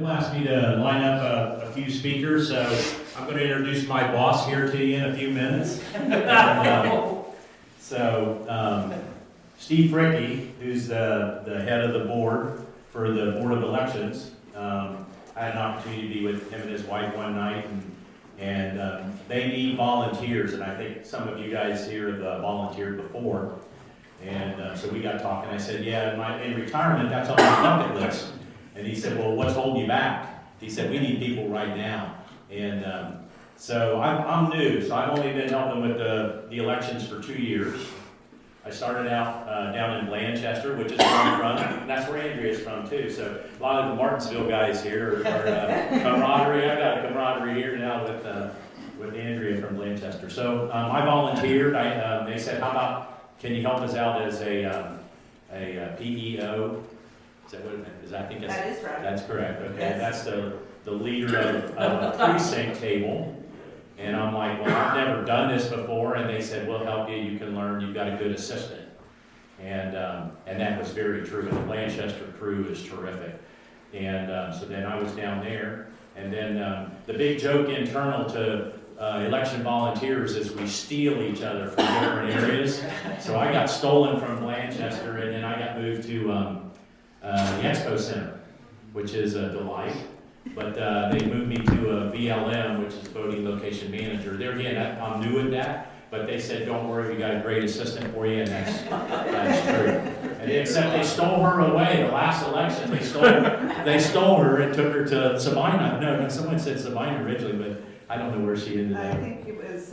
Bill asked me to line up a few speakers, so I'm going to introduce my boss here to you in a few minutes. Steve Fricke, who's the head of the board for the Board of Elections, I had an opportunity to be with him and his wife one night, and they need volunteers, and I think some of you guys here have volunteered before. And so we got talking. I said, yeah, in retirement, that's on my bucket list. And he said, well, what's holding you back? He said, we need people right now. And so I'm new, so I've only been helping with the elections for 2 years. I started out down in Blanchester, which is where I'm from, and that's where Andrea's from too. So a lot of the Martinsville guys here are camaraderie. I got a camaraderie here now with Andrea from Blanchester. So I volunteered. They said, how about, can you help us out as a PEO? Is that what it is? I think that is right. That's correct. Okay, yes. That's the leader of the precinct table. And I'm like, well, I've never done this before. And they said, we'll help you. You can learn. You've got a good assistant. And that was very true. And the Blanchester crew is terrific. And so then I was down there. And then the big joke internal to election volunteers is we steal each other from different areas. So I got stolen from Blanchester, and then I got moved to the Expo Center, which is a delight. But they moved me to a VLM, which is Voting Location Manager. There again, I'm new at that, but they said, don't worry, we got a great assistant for you, and that's true. And except they stole her away the last election. They stole her and took her to Sabina. No, someone said Sabina originally, but I don't know where she ended up. I think it was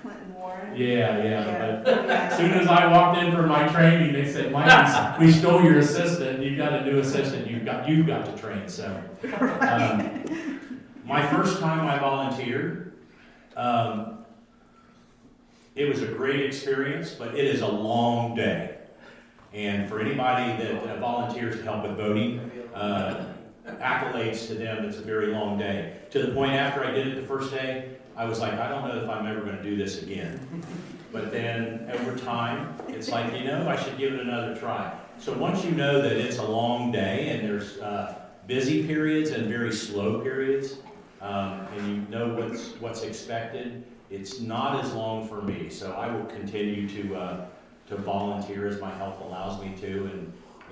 Clinton Warren. Yeah. But as soon as I walked in for my training, they said, Mike, we stole your assistant. You've got a new assistant. You've got to train. So, my first time I volunteered, it was a great experience, but it is a long day. And for anybody that volunteers to help with voting, accolades to them, it's a very long day. To the point after I did it the first day, I was like, I don't know if I'm ever going to do this again. But then over time, it's like, I should give it another try. So once you know that it's a long day and there's busy periods and very slow periods, and you know what's expected, it's not as long for me. So I will continue to volunteer as my health allows me to,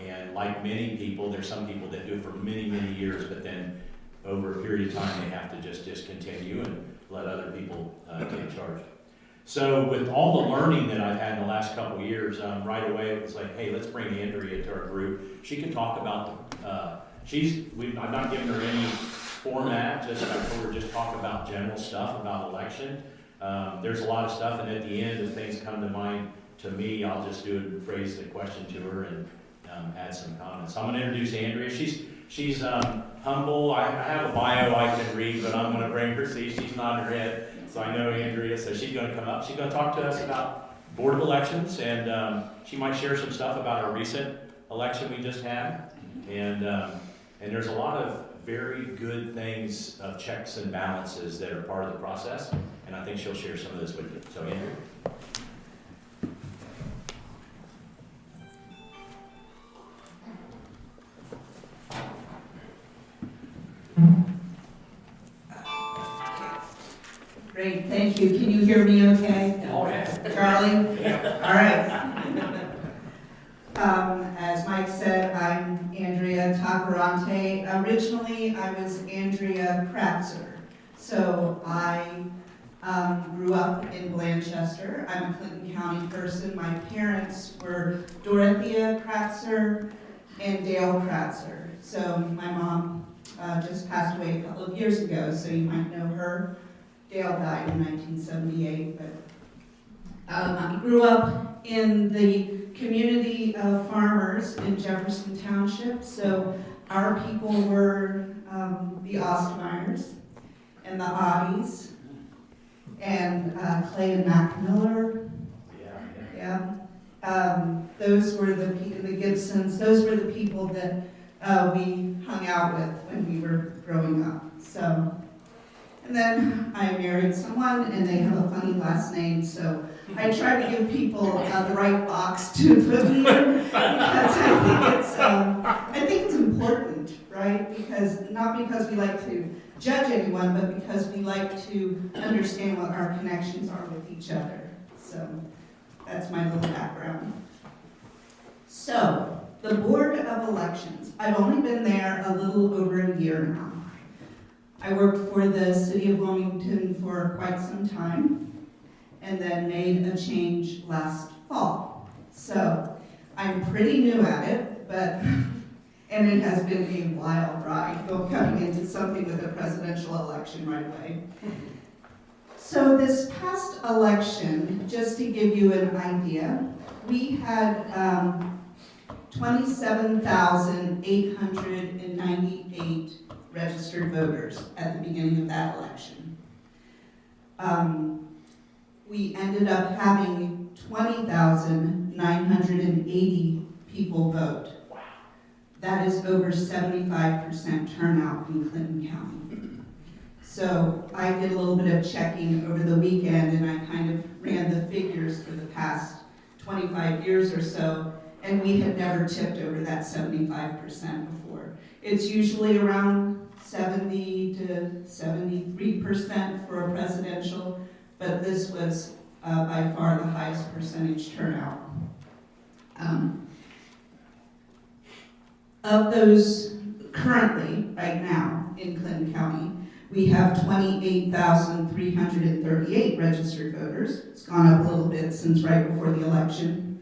and like many people, there's some people that do it for many, many years, but then over a period of time, they have to just discontinue and let other people take charge. So with all the learning that I've had in the last couple of years, right away it was like, hey, let's bring Andrea to our group. She can talk about I'm not giving her any format, I told her just talk about general stuff about election. There's a lot of stuff, and at the end, if things come to mind to me, I'll just do it and phrase the question to her and add some comments. So I'm going to introduce Andrea. She's humble. I have a bio I can read, but I'm going to bring her. See, she's nodding her head, so I know Andrea. So she's going to come up. She's going to talk to us about Board of Elections, and she might share some stuff about our recent election we just had. And there's a lot of very good things of checks and balances that are part of the process, and I think she'll share some of this with you. So, Andrea. Great, thank you. Can you hear me okay? Oh, yeah. Charlie? Yeah. All right. As Mike said, I'm Andrea Tacoronte. Originally, I was Andrea Kratzer. So I grew up in Blanchester. I'm a Clinton County person. My parents were Dorothea Kratzer and Dale Kratzer. So my mom just passed away a couple of years ago, so you might know her. Dale died in 1978, but I grew up in the community of farmers in Jefferson Township. So our people were the Ostmeyers and the Oddies and Clay and Mac Miller. Yeah. Those were the Gibsons. Those were the people that we hung out with when we were growing up. So. And then I married someone, and they have a funny last name, so I try to give people the right box to put in, because I think it's important, right? Not because we like to judge anyone, but because we like to understand what our connections are with each other. So that's my little background. So, the Board of Elections. I've only been there a little over a year now. I worked for the City of Wilmington for quite some time, and then made a change last fall. So, I'm pretty new at it, and it has been a wild ride, coming into something with a presidential election right away. So this past election, just to give you an idea, we had 27,898 registered voters at the beginning of that election. We ended up having 20,980 people vote. That is over 75% turnout in Clinton County. So I did a little bit of checking over the weekend, and I kind of ran the figures for the past 25 years or so, and we had never tipped over that 75% before. It's usually around 70 to 73% for a presidential, but this was by far the highest percentage turnout. Of those currently, right now, in Clinton County, we have 28,338 registered voters. It's gone up a little bit since right before the election.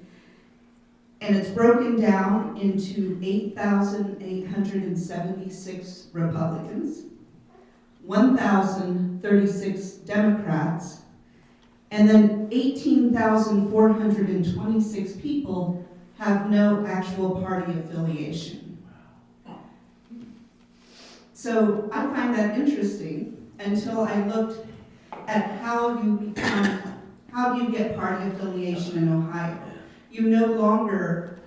And it's broken down into 8,876 Republicans, 1,036 Democrats, and then 18,426 people have no actual party affiliation. So I find that interesting until I looked at how do you get party affiliation in Ohio? You no longer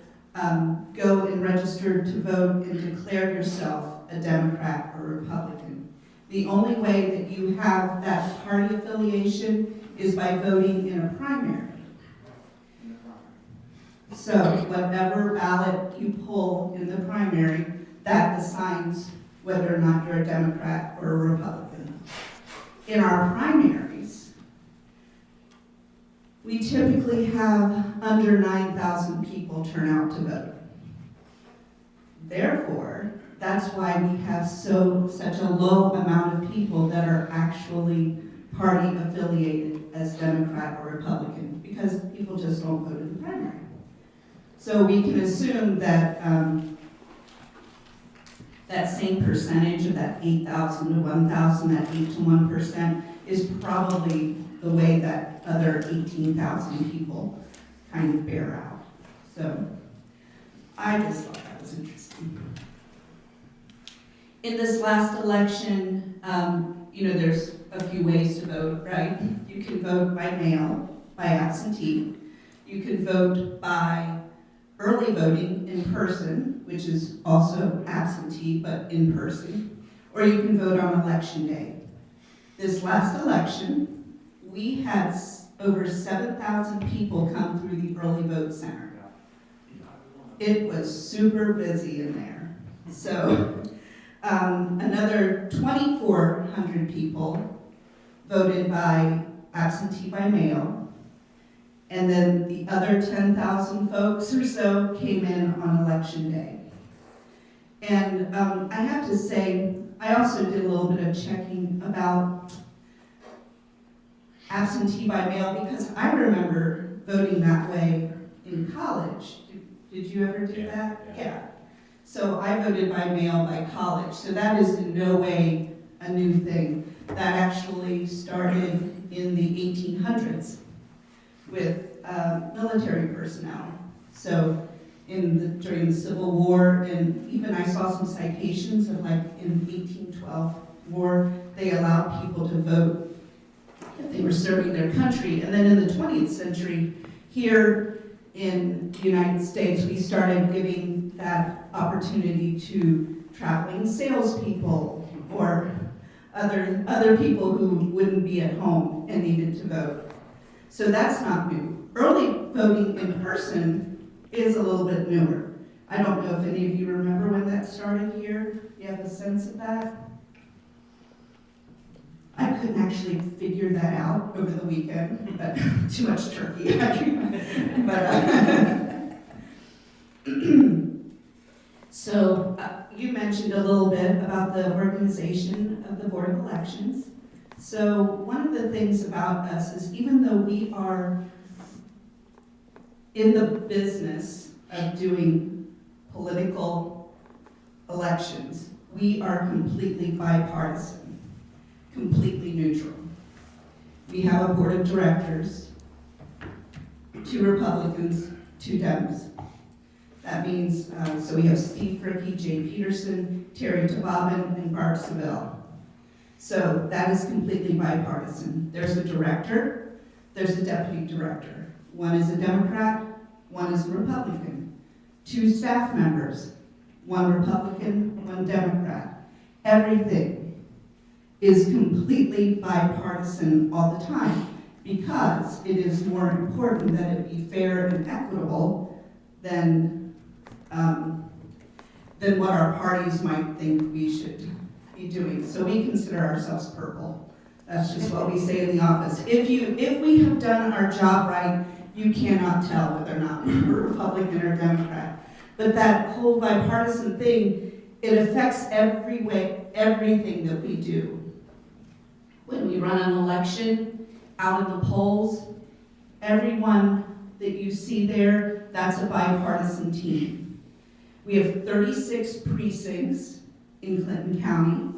go and register to vote and declare yourself a Democrat or Republican. The only way that you have that party affiliation is by voting in a primary. So whatever ballot you pull in the primary, that assigns whether or not you're a Democrat or a Republican. In our primaries, we typically have under 9,000 people turn out to vote. Therefore, that's why we have such a low amount of people that are actually party affiliated as Democrat or Republican, because people just don't vote in the primary. So we can assume that that same percentage of that 8,000 to 1,000, that 8 to 1%, is probably the way that other 18,000 people kind of bear out. So I just thought that was interesting. In this last election, there's a few ways to vote, right? You can vote by mail, by absentee. You can vote by early voting in person, which is also absentee, but in person, or you can vote on election day. This last election, we had over 7,000 people come through the early vote center. It was super busy in there. So another 2,400 people voted by absentee by mail. And then the other 10,000 folks or so came in on election day. And I have to say, I also did a little bit of checking about absentee by mail, because I remember voting that way in college. Did you ever do that? Yeah. So I voted by mail by college. So that is in no way a new thing. That actually started in the 1800s. With military personnel. So during the Civil War, and even I saw some citations of like in the 1812 war, they allowed people to vote if they were serving their country. And then in the 20th century, here in the United States, we started giving that opportunity to traveling salespeople or other people who wouldn't be at home and needed to vote. So that's not new. Early voting in person is a little bit newer. I don't know if any of you remember when that started here. You have a sense of that? I couldn't actually figure that out over the weekend, but too much turkey. So you mentioned a little bit about the organization of the Board of Elections. So one of the things about us is even though we are in the business of doing political elections, we are completely bipartisan, completely neutral. We have a board of directors, 2 Republicans, 2 Dems. That means, so we have Steve Fricke, Jay Peterson, Terry Tababin, and Barb Saville. So that is completely bipartisan. There's a director, there's a deputy director. One is a Democrat, one is a Republican. 2 staff members, 1 Republican, 1 Democrat. Everything is completely bipartisan all the time because it is more important that it be fair and equitable than what our parties might think we should be doing. So we consider ourselves purple. That's just what we say in the office. If we have done our job right, you cannot tell whether or not we're Republican or Democrat. But that whole bipartisan thing, it affects everything that we do. When we run an election, out in the polls, everyone that you see there, that's a bipartisan team. We have 36 precincts in Clinton County,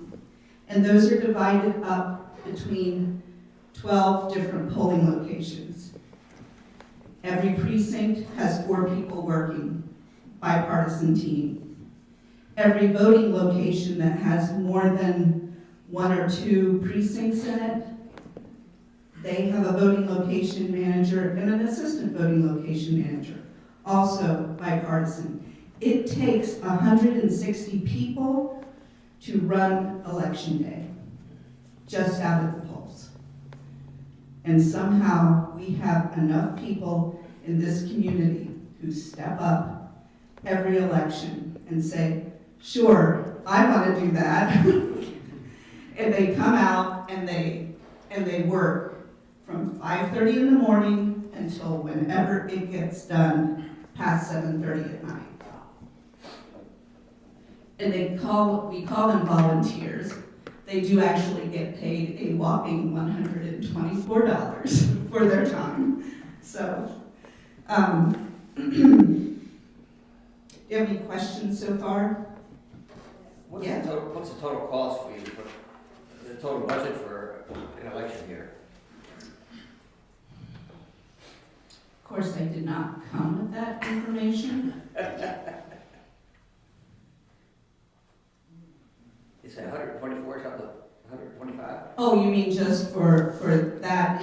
and those are divided up between 12 different polling locations. Every precinct has 4 people working, bipartisan team. Every voting location that has more than 1 or 2 precincts in it, they have a voting location manager and an assistant voting location manager, also bipartisan. It takes 160 people to run election day, just out at the polls. And somehow we have enough people in this community who step up every election and say, sure, I want to do that. And they come out and they work from 5:30 in the morning until whenever it gets done past 7:30 at night. And we call them volunteers. They do actually get paid a whopping $124 for their time. So, do you have any questions so far? What's Yeah. what's the total cost for you, for the total budget for an election year? Of course, I did not come with that information. You say 124, something, 125? Oh, you mean just for that?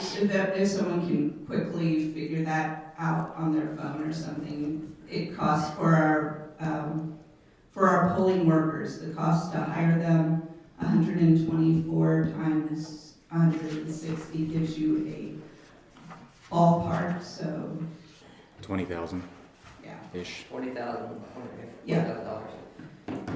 If someone can quickly figure that out on their phone or something, it costs for our polling workers, the cost to hire them, 124 times 160 gives you a ballpark. So 20,000 yeah. ish. $20,000. Yeah.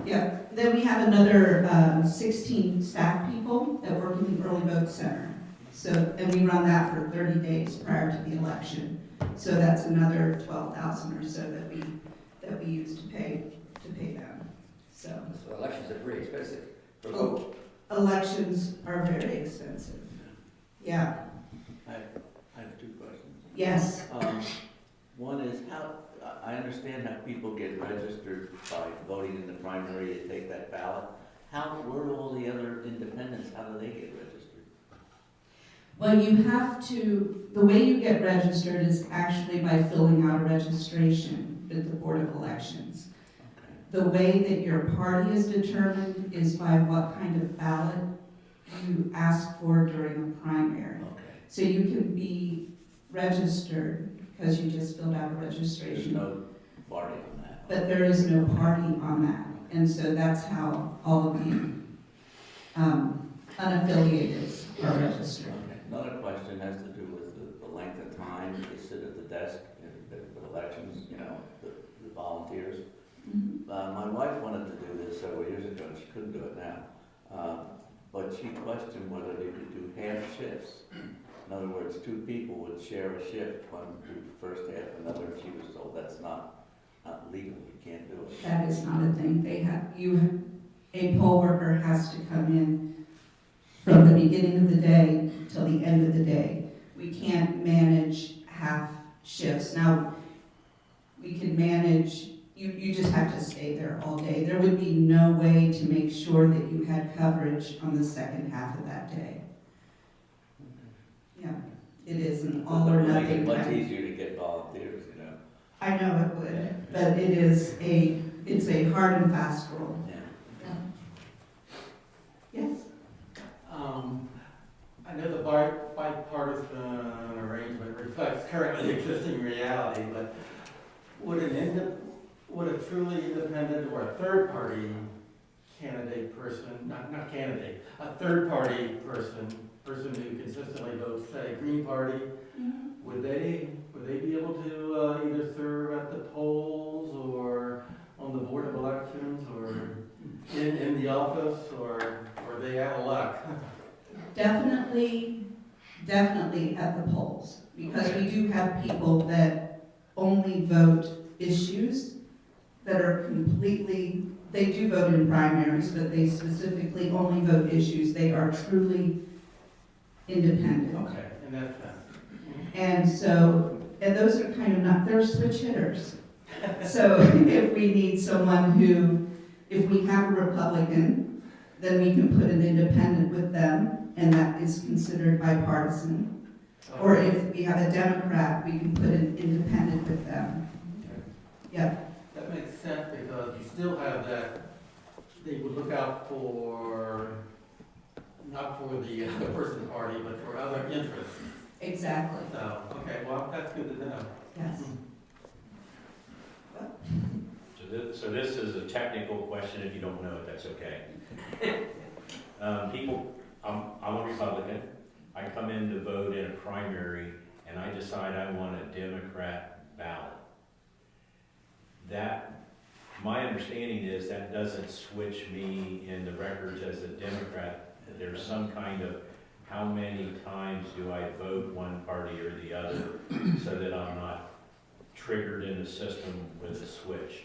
Yeah, then we have another 16 staff people that work in the early vote center. So, and we run that for 30 days prior to the election. So that's another 12,000 or so that we use to pay them. So Elections are pretty expensive for Oh. vote. elections are very expensive. Yeah. I have 2 questions. Yes. One is I understand how people get registered by voting in the primary to take that ballot. Where are all the other independents, how do they get registered? Well, you have to, the way you get registered is actually by filling out a registration with the Board of Elections. Okay. The way that your party is determined is by what kind of ballot you ask for during a primary. Okay. So you can be registered because you just filled out a There's registration. no party on that. But there is no party on that. And so that's how all of the unaffiliated are registered. Okay. Another question has to do with the length of time they sit at the desk with elections, the volunteers. My wife wanted to do this several years ago, and she couldn't do it now. But she questioned whether they could do half shifts. In other words, two people would share a shift, one do the first half, another, and she was told that's not legal, you can't do it. That is not a thing. A poll worker has to come in from the beginning of the day till the end of the day. We can't manage half shifts. Now, we can manage, you just have to stay there all day. There would be no way to make sure that you had coverage on the second half of that day. Yeah, it is an all or It would make nothing it much kind. easier to get volunteers, you know? I know it would, but it's a hard and fast rule. Yeah. Yes? I know the bipartisan arrangement reflects currently existing reality, but would a truly independent or a third-party candidate person, not candidate, a third-party person who consistently votes, say, Green Party, would they be able to either serve at the polls or on the Board of Elections or in the office, or are they out of luck? Definitely at the polls, because we do have people that only vote issues that are completely, they do vote in primaries, but they specifically only vote issues. They are truly independent. Okay, in that sense. And those are kind of not, they're switch hitters. So if we need someone if we have a Republican, then we can put an independent with them, and that is considered bipartisan. Or if we have a Democrat, we can put an independent with them. Yep. That makes sense because you still have that, they would look out for, not for the other person's party, but for other interests. Exactly. So, okay, well, that's good to know. Yes. So this is a technical question. If you don't know it, that's okay. I'm a Republican. I come in to vote in a primary, and I decide I want a Democrat ballot. My understanding is that doesn't switch me in the records as a Democrat. There's some kind of how many times do I vote one party or the other so that I'm not triggered in the system with a switch.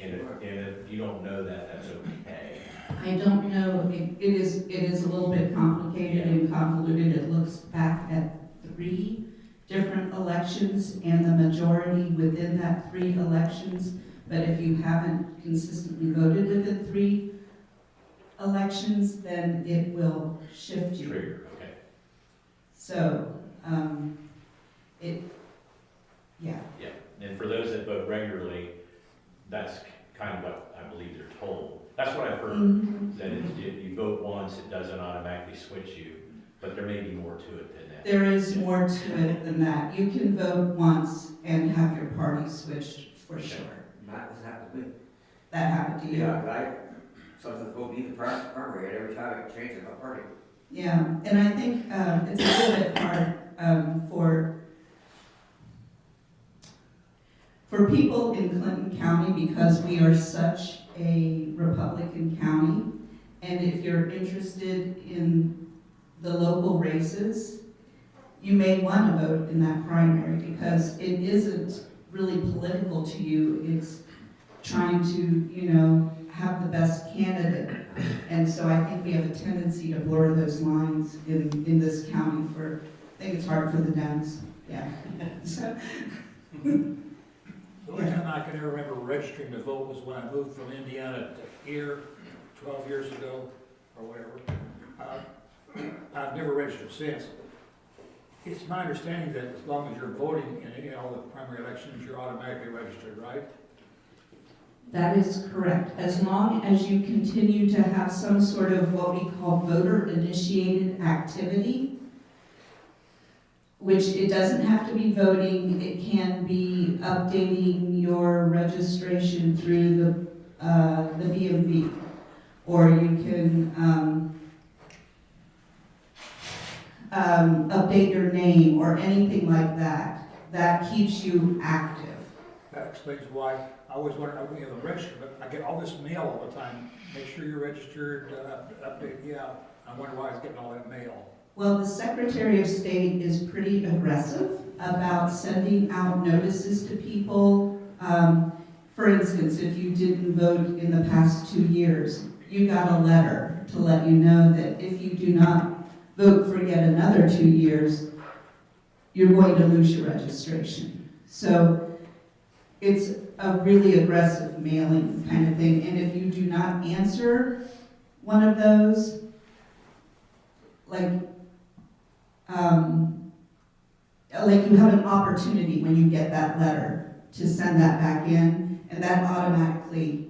And if you don't know that, that's okay. I don't know, it is a little bit complicated and convoluted. It looks back at 3 different elections and the majority within that 3 elections. But if you haven't consistently voted within 3 elections, then it will shift you. Trigger, okay. So, yeah. Yeah, and for those that vote regularly, that's kind of what I believe they're told. That's what I've heard, that if you vote once, it doesn't automatically switch you, but there may be more to it than that. There is more to it than that. You can vote once and have your party switched for sure. Matt, this happened to me. That happened to you? Yeah, but I sometimes vote in the primary, and every time it changes my party. Yeah, and I think it's a little bit hard for people in Clinton County, because we are such a Republican county, and if you're interested in the local races, you may want to vote in that primary, because it isn't really political to you. It's trying to, have the best candidate. And so I think we have a tendency to blur those lines in this county I think it's hard for the Dems, yeah. So, The only time I can ever remember registering to vote was when I moved from Indiana to here 12 years ago, or whatever. I've never registered since. It's my understanding that as long as you're voting in all the primary elections, you're automatically registered, right? that is correct. As long as you continue to have some sort of what we call voter-initiated activity, which it doesn't have to be voting, it can be updating your registration through the BMV, or you can update your name or anything like that. That keeps you active. That explains why always wonder, I mean, the register, but I get all this mail all the time. Make sure you're registered, update, yeah. I wonder why I was getting all that mail. Well, the Secretary of State is pretty aggressive about sending out notices to people. For instance, if you didn't vote in the past 2 years, you got a letter to let you know that if you do not vote for yet another 2 years, you're going to lose your registration. So it's a really aggressive mailing kind of thing. And if you do not answer one of those, like you have an opportunity when you get that letter to send that back in, and that automatically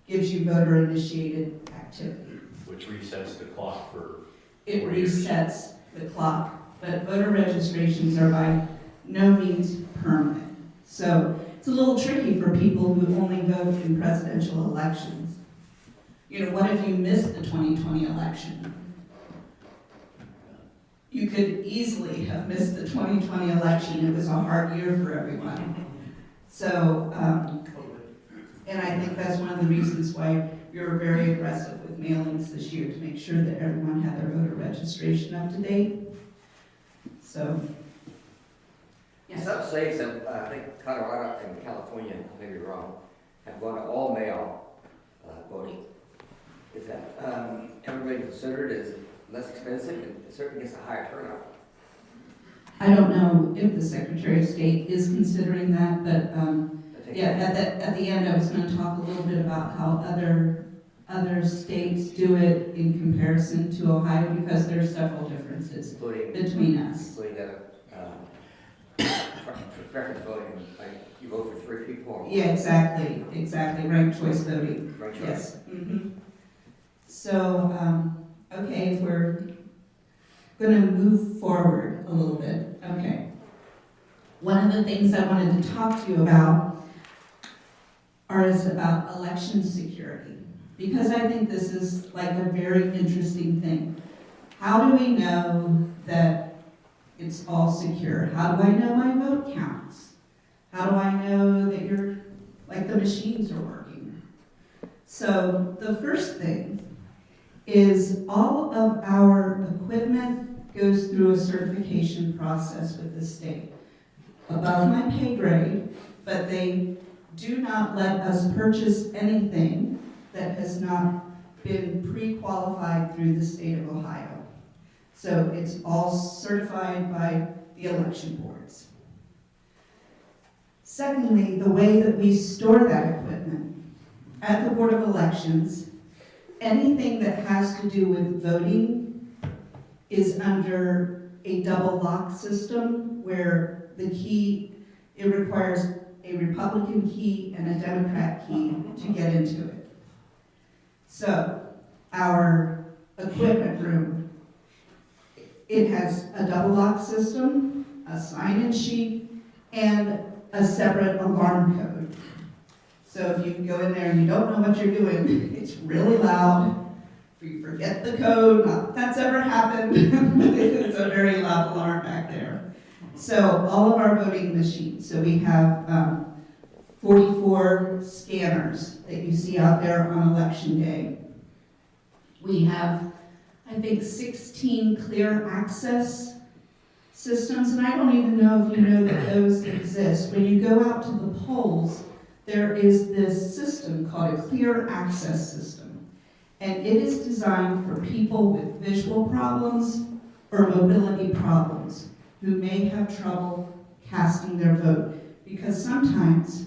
gives you voter-initiated activity. Which resets the clock for It 4 years. resets the clock, but voter registrations are by no means permanent. So it's a little tricky for people who only vote in presidential elections. You know, what if you missed the 2020 election? You could easily have missed the 2020 election. It was a hard year for everyone. So, and I think that's one of the reasons why we were very aggressive with mailings this year, to make sure that everyone had their voter registration up to date. So, yes. Some states, I think Colorado and California, I may be wrong, have gone to all mail voting. Is that everybody considered as less expensive and it certainly gets a higher turnout? I don't know if the Secretary of State is considering that, but yeah, at the end I was going to talk a little bit about how other states do it in comparison to Ohio, because there's several differences Including between us. including that preference voting, like you vote for 3 people or more. Yeah, exactly, ranked choice voting. Right, Yes. So, okay, if we're going to move forward a little bit, okay. One of the things I wanted to talk to you about is about election security, because I think this is like a very interesting thing. How do we know that it's all secure? How do I know my vote counts? How do I know that the machines are working? So the first thing is all of our equipment goes through a certification process with the state. Above my pay grade, but they do not let us purchase anything that has not been pre-qualified through the state of Ohio. So it's all certified by the election boards. Secondly, the way that we store that equipment at the Board of Elections, anything that has to do with voting is under a double lock system where the key, it requires a Republican key and a Democrat key to get into it. So our equipment room, it has a double lock system, a sign-in sheet, and a separate alarm code. So if you can go in there and you don't know what you're doing, it's really loud. If you forget the code, not that that's ever happened, it's a very loud alarm back there. So all of our voting machines, so we have 44 scanners that you see out there on election day. We have, I think, 16 clear access systems, and I don't even know if you know that those exist. When you go out to the polls, there is this system called a clear access system, and it is designed for people with visual problems or mobility problems who may have trouble casting their vote, because sometimes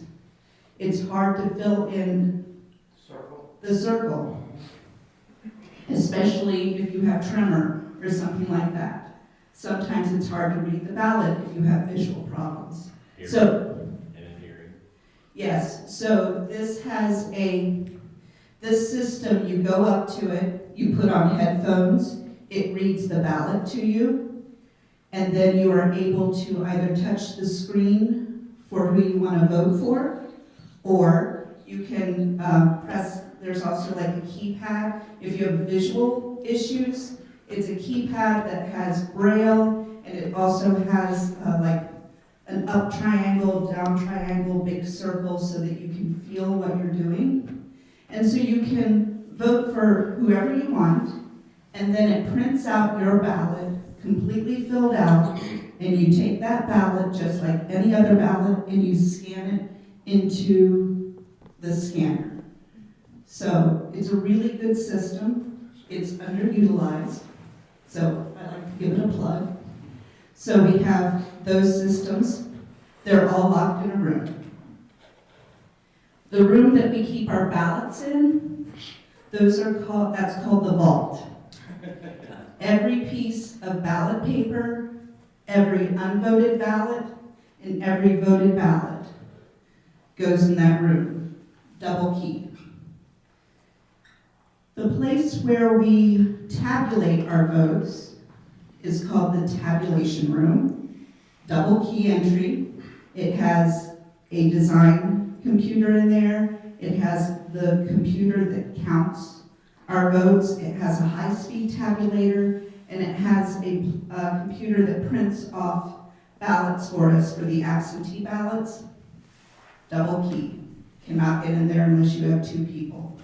it's hard to fill in the circle, especially if you have tremor or something like that. Sometimes it's hard to read the ballot if you have visual problems. Hearing. So, And hearing. yes, so this system, you go up to it, you put on headphones, it reads the ballot to you, and then you are able to either touch the screen for who you want to vote for, or you can press, there's also like a keypad. If you have visual issues, it's a keypad that has Braille, and it also has like an up triangle, down triangle, big circle, so that you can feel what you're doing. And so you can vote for whoever you want, and then it prints out your ballot, completely filled out, and you take that ballot, just like any other ballot, and you scan it into the scanner. So it's a really good system. It's underutilized, so I like to give it a plug. So we have those systems. They're all locked in a room. The room that we keep our ballots in, that's called the vault. Every piece of ballot paper, every unvoted ballot, and every voted ballot goes in that room, double key. The place where we tabulate our votes is called the tabulation room, double key entry. It has a design computer in there. It has the computer that counts our votes. It has a high-speed tabulator, and it has a computer that prints off ballots for us for the absentee ballots. Double key. Cannot get in there unless you have 2 people.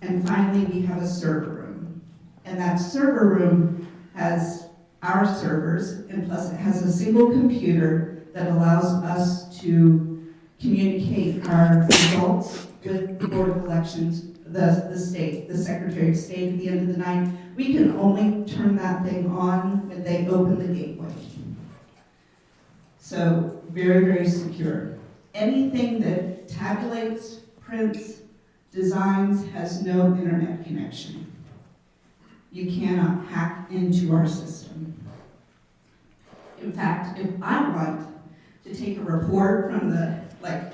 And finally, we have a server room. And that server room has our servers, and plus it has a single computer that allows us to communicate our results with the Board of Elections, the state, the Secretary of State at the end of the night. We can only turn that thing on when they open the gateway. So very, very secure. Anything that tabulates, prints, designs has no internet connection. You cannot hack into our system. In fact, if I want to take a report from the,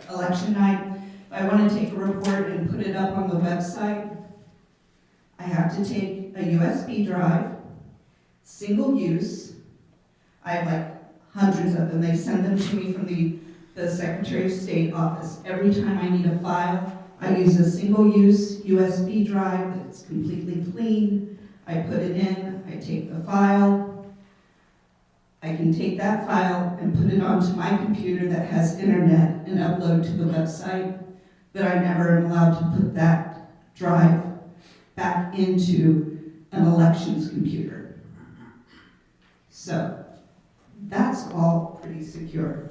election night, if I want to take a report and put it up on the website, I have to take a USB drive, single use. I have hundreds of them. They send them to me from the Secretary of State office. Every time I need a file, I use a single-use USB drive that's completely clean. I put it in, I take the file. I can take that file and put it onto my computer that has internet and upload to the website, but I never am allowed to put that drive back into an elections computer. So that's all pretty secure.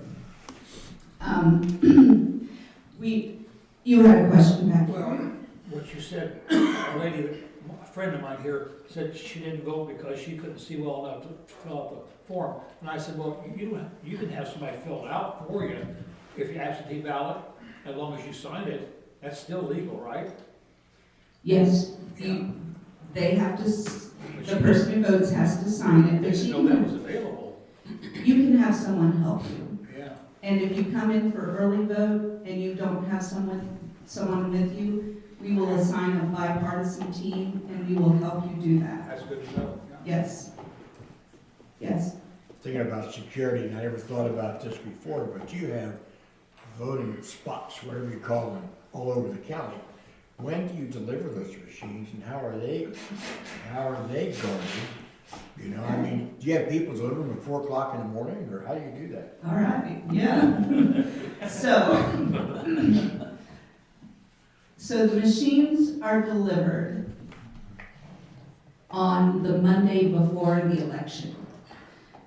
You had a question back there. Well, what you said, a lady, a friend of mine here, said she didn't vote because she couldn't see well enough to fill out the form. And I said, well, you can have somebody fill it out for you if you absentee ballot, as long as you sign it. That's still legal, right? Yes, Yeah. they have to, the person who votes has to sign it, I but didn't you know that can, was available. you can have someone help you. Yeah. And if you come in for early vote and you don't have someone with you, we will assign a bipartisan team and we will help you do that. That's good to know. Yeah. Yes. Yes. Thinking about security, and I never thought about this before, but you have voting spots, whatever you call them, all over the county. When do you deliver those machines, and how are they guarded? You know, I mean, do you have people deliver them at 4 o'clock in the morning, or how do you do that? All right, yeah. So the machines are delivered on the Monday before the election.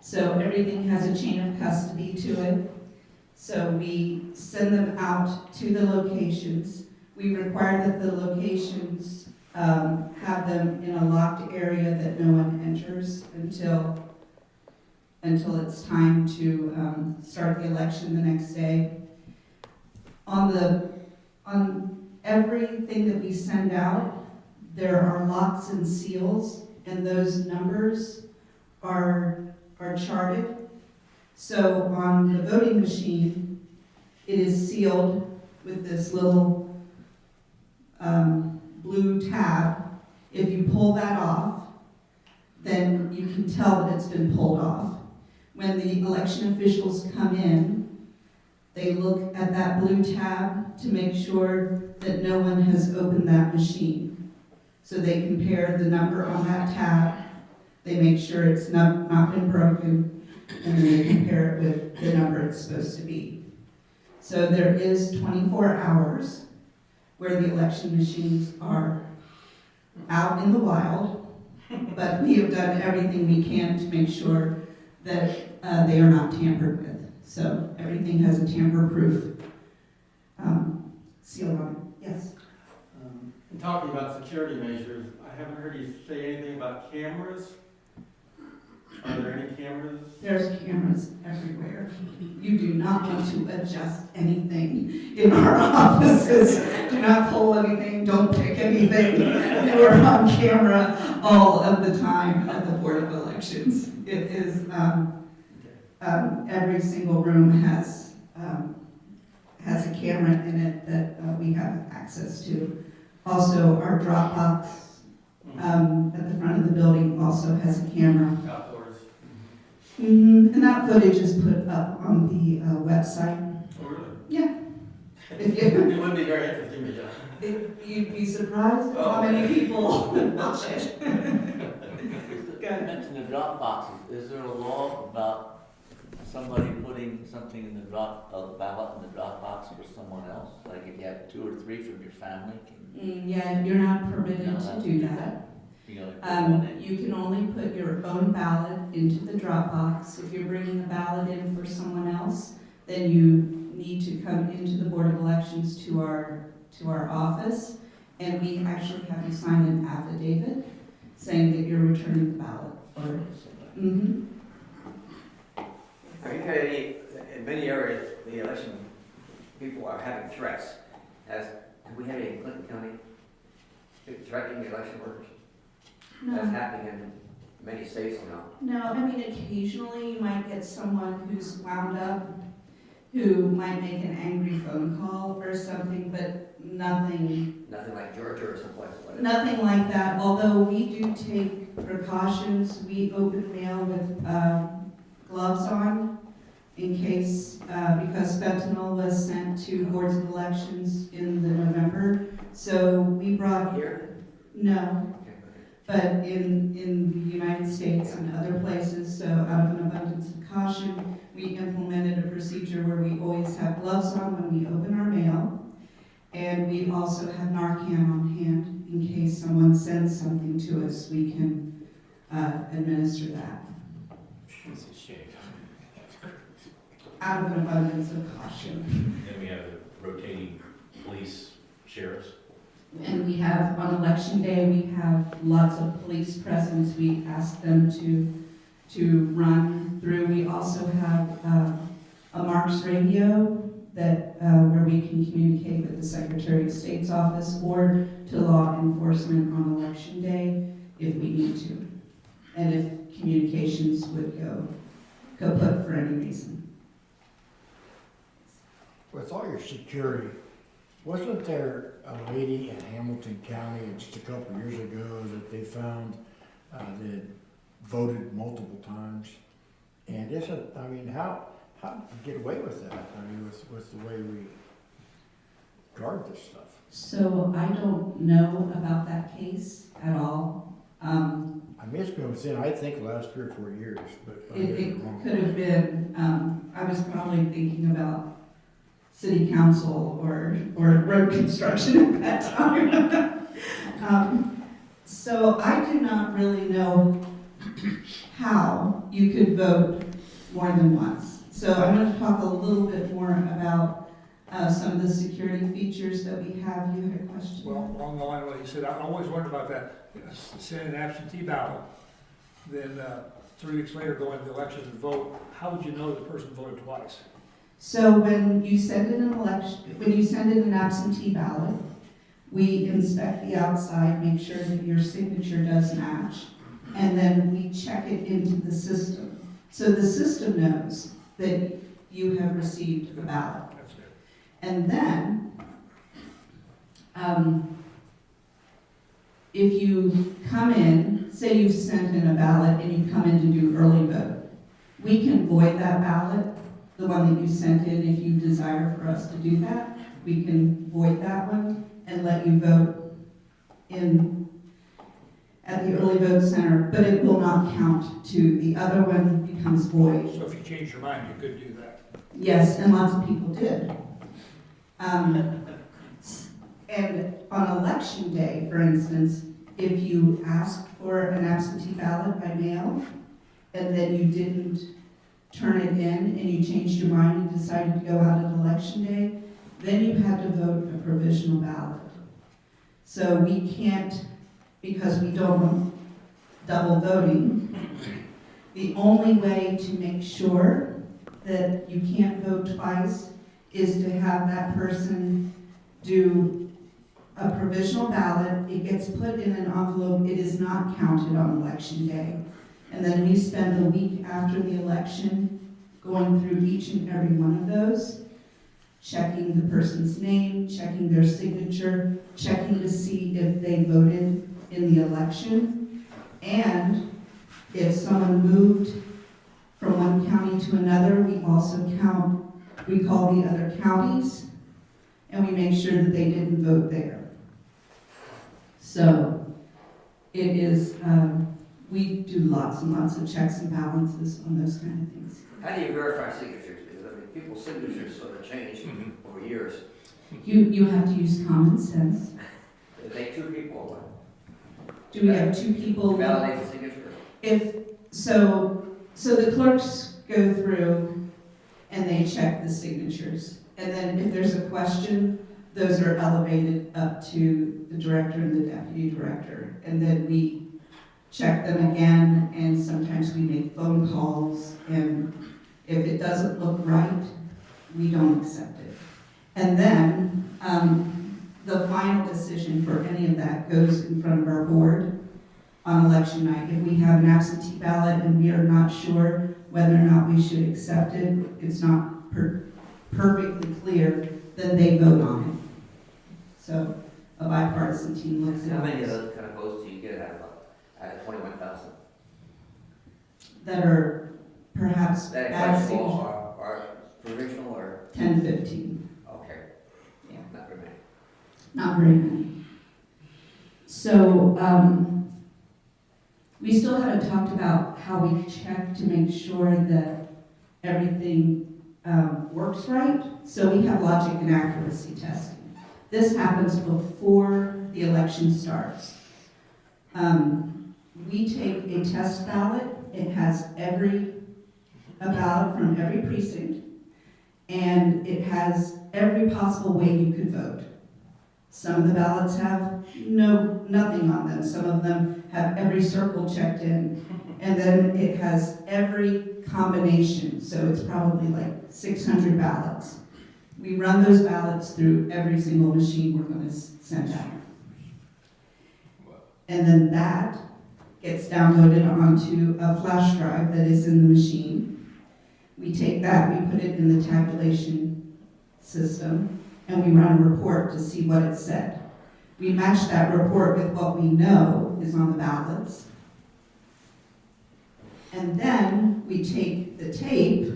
So everything has a chain of custody to it. So we send them out to the locations. We require that the locations have them in a locked area that no one enters until it's time to start the election the next day. On everything that we send out, there are locks and seals, and those numbers are charted. So on the voting machine, it is sealed with this little blue tab. If you pull that off, then you can tell that it's been pulled off. When the election officials come in, they look at that blue tab to make sure that no one has opened that machine. So they compare the number on that tab, they make sure it's not been broken, and then they compare it with the number it's supposed to be. So there is 24 hours where the election machines are out in the wild, but we have done everything we can to make sure that they are not tampered with. So everything has a tamper-proof seal on it. Yes? In talking about security measures, I haven't heard you say anything about cameras. Are there any cameras? There's cameras everywhere. You do not want to adjust anything in our offices. Do not pull anything, don't pick anything. You are on camera all of the time at the Board of Elections. It is, every single room has a camera in it that we have access to. Also, our Dropbox at the front of the building also has a camera. Outdoors. And that footage is put up on the website. Oh, really? Yeah. If you, It would be very interesting to know. you'd be surprised at how many people watch it. You mentioned the drop boxes. Is there a law about somebody putting something in the ballot in the drop box for someone else? Like if you have 2 or 3 from your family, Yeah, you're not permitted to do that. you know, put one in? You can only put your own ballot into the Dropbox. If you're bringing a ballot in for someone else, then you need to come into the Board of Elections to our office, and we actually have you sign an affidavit saying that you're returning the ballot. Mm-hmm. Have you had any, in many areas, the election people are having threats. Have we had any in Clinton County threatening the election workers? That's No, happening in many states now. no, I mean, occasionally you might get someone who's wound up, who might make an angry phone call or something, but nothing Nothing like Georgia or someplace like that. Nothing like that, although we do take precautions. We open mail with gloves on in case, because fentanyl was sent to boards of elections in the November. So we brought, Here? no, Okay, okay. but in the United States and other places, so out of an abundance of caution, we implemented a procedure where we always have gloves on when we open our mail. And we also have Narcan on hand in case someone sends something to us, we can administer that. It's a shame. Out of an abundance of caution. Then we have the rotating police sheriffs. And we have, on election day, we have lots of police presence. We ask them to run through. We also have a Marks radio that where we can communicate with the Secretary of State's office or to law enforcement on election day if we need to. And if communications would go kaput for any reason. With all your security, wasn't there a lady in Hamilton County just a couple of years ago that they found that had voted multiple times? And isn't, I mean, how did you get away with that? I mean, with the way we guard this stuff. So I don't know about that case at all. I mean, it's been within, I think, the last 3 or 4 years, but. It could have been, I was probably thinking about city council or road construction at that time. So I do not really know how you could vote more than once. So I'm going to talk a little bit more about some of the security features that we have. You had a question? Well, along the line of what you said, I always wondered about that. Send an absentee ballot, then 3 weeks later go into the election and vote. How would you know the person voted twice? So when you send in an absentee ballot, we inspect the outside, make sure that your signature does match, and then we check it into the system. So the system knows that you have received the ballot. That's it. And then, if you come in, say you've sent in a ballot and you come in to do early vote, we can void that ballot, the one that you sent in, if you desire for us to do that. We can void that one and let you vote in at the early vote center, but it will not count to, the other one becomes void. So if you change your mind, you could do that. Yes, and lots of people did. And on election day, for instance, if you asked for an absentee ballot by mail, and then you didn't turn it in, and you changed your mind and decided to go out on election day, then you had to vote a provisional ballot. So we can't, because we don't want double voting, the only way to make sure that you can't vote twice is to have that person do a provisional ballot. It gets put in an envelope. It is not counted on election day. And then we spend the week after the election going through each and every one of those, checking the person's name, checking their signature, checking to see if they voted in the election. And if someone moved from one county to another, we also count, we call the other counties, and we make sure that they didn't vote there. So it is, we do lots and lots of checks and balances on those kind of things. How do you verify signatures? Because I mean, people's signatures sort of change over years. You have to use common sense. If they two people or what? Do we have two people? Validate the signature? So the clerks go through and they check the signatures. And then if there's a question, those are elevated up to the director and the deputy director. And then we check them again, and sometimes we make phone calls, and if it doesn't look right, we don't accept it. And then the final decision for any of that goes in front of our board on election night. If we have an absentee ballot and we are not sure whether or not we should accept it, it's not perfectly clear, then they vote on it. So a bipartisan team looks at How many of it those kind of votes do you get out of 21,000? that are perhaps That bad equitable signatures. or provisional or, 10, 15. okay, Yeah. not very many. Not very many. So we still haven't talked about how we check to make sure that everything works right. So we have logic and accuracy testing. This happens before the election starts. We take a test ballot. It has a ballot from every precinct, and it has every possible way you could vote. Some of the ballots have nothing on them. Some of them have every circle checked in. And then it has every combination. So it's probably like 600 ballots. We run those ballots through every single machine we're going to send out. And then that gets downloaded onto a flash drive that is in the machine. We take that, we put it in the tabulation system, and we run a report to see what it said. We match that report with what we know is on the ballots. And then we take the tape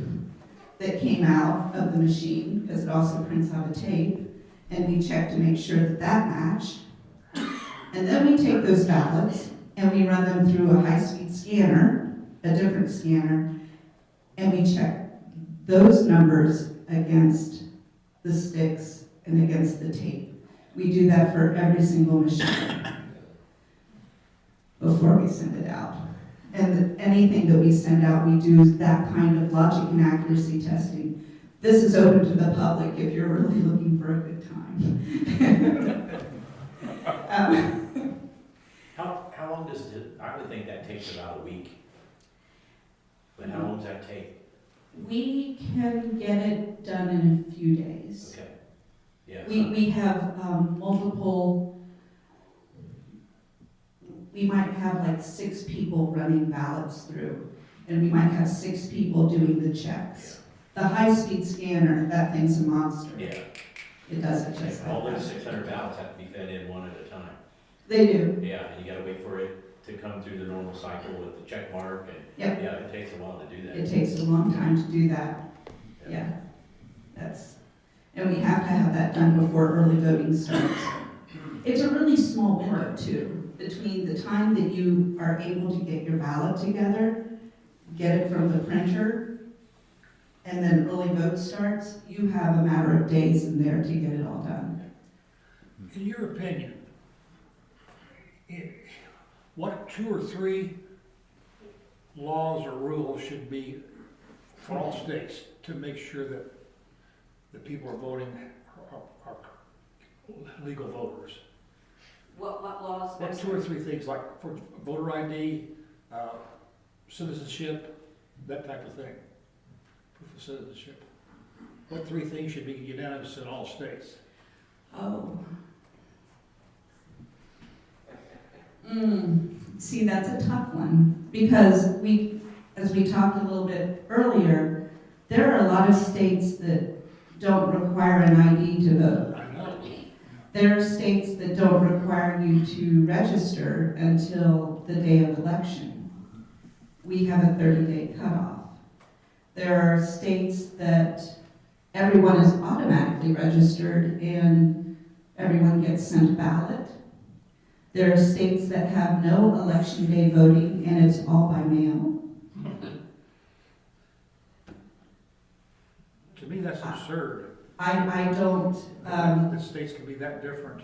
that came out of the machine, because it also prints out a tape, and we check to make sure that that matched. And then we take those ballots and we run them through a high-speed scanner, a different scanner, and we check those numbers against the sticks and against the tape. We do that for every single machine before we send it out. And anything that we send out, we do that kind of logic and accuracy testing. This is open to the public if you're really looking for a good time. How long does it, I would think that takes about a week. But how long does that take? We can get it done in a few days. Okay. Yeah. We have multiple, we might have like 6 people running ballots through, and we might have 6 people doing the checks. The high-speed scanner, that thing's a monster. Yeah. It does it just All like those that. 600 ballots have to be fed in one at a time. They do. Yeah, and you gotta wait for it to come through the normal cycle with the check mark, and Yep. yeah, it takes a while to do that. It takes a long time to do that. Yeah. And we have to have that done before early voting starts. It's a really small window too. between the time that you are able to get your ballot together, get it from the printer, and then early vote starts, you have a matter of days in there to get it all done. In your opinion, what 2 or 3 laws or rules should be for all states to make sure that the people are voting are legal voters? What laws? What 2 or 3 things, like for voter ID, citizenship, that type of thing? Proof of citizenship. What 3 things should be unanimous in all states? Oh. See, that's a tough one, because as we talked a little bit earlier, there are a lot of states that don't require an ID to vote. I know. There are states that don't require you to register until the day of election. We have a 30-day cutoff. There are states that everyone is automatically registered and everyone gets sent a ballot. There are states that have no election day voting and it's all by mail. To me, that's absurd. I don't, The states can be that different.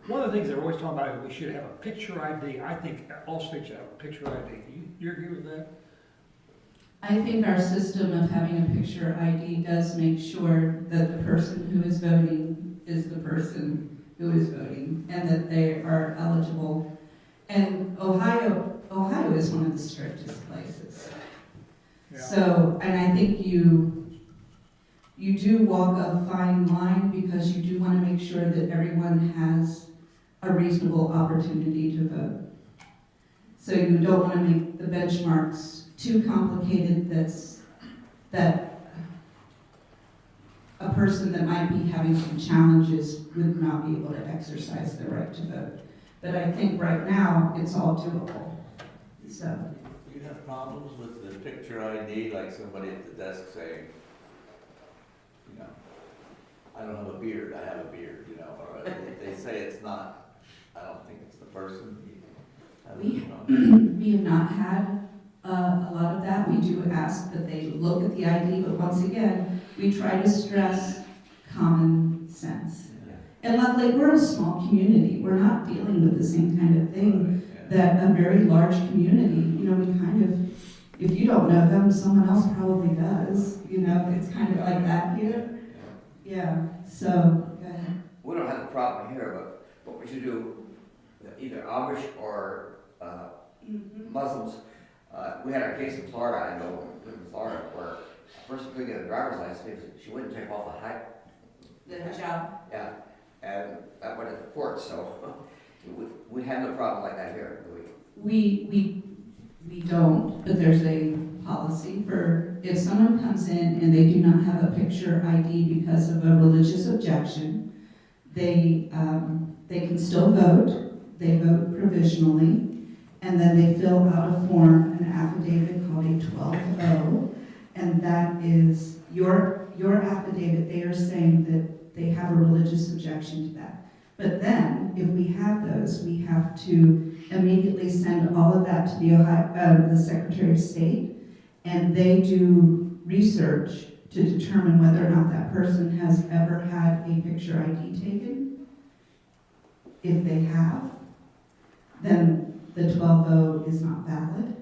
One of the things they're always talking about is we should have a picture ID. I think all states should have a picture ID. You agree with that? I think our system of having a picture ID does make sure that the person who is voting is the person who is voting and that they are eligible. And Ohio is one of the strictest places. Yeah. So, and I think you do walk a fine line because you do want to make sure that everyone has a reasonable opportunity to vote. So you don't want to make the benchmarks too complicated that a person that might be having some challenges would not be able to exercise their right to vote. But I think right now, it's all doable. So. You have problems with the picture ID, like somebody at the desk saying, you know, I don't have a beard, I have a beard, you know, or they say it's not, I don't think it's the person. We have not had a lot of that. We do ask that they look at the ID, but once again, we try to stress common sense. And luckily, we're a small community. We're not dealing with the same kind of thing that a very large community, you know, we kind of, if you don't know them, someone else probably does. You know, it's kind of like that here. Yeah, so, go ahead. We don't have a problem here, but what we should do, either Amish or Muslims, we had a case in Florida, I know, in Florida, where a person couldn't get a driver's license because she wouldn't take off the hat. The hijab. Yeah, and that went to the court, so we have no problem like that here, do we? We don't, but there's a policy for if someone comes in and they do not have a picture ID because of a religious objection, they can still vote. They vote provisionally, and then they fill out a form, an affidavit called a 12-0, and that is your affidavit. They are saying that they have a religious objection to that. But then, if we have those, we have to immediately send all of that to the Secretary of State, and they do research to determine whether or not that person has ever had a picture ID taken. If they have, then the 12-0 is not valid,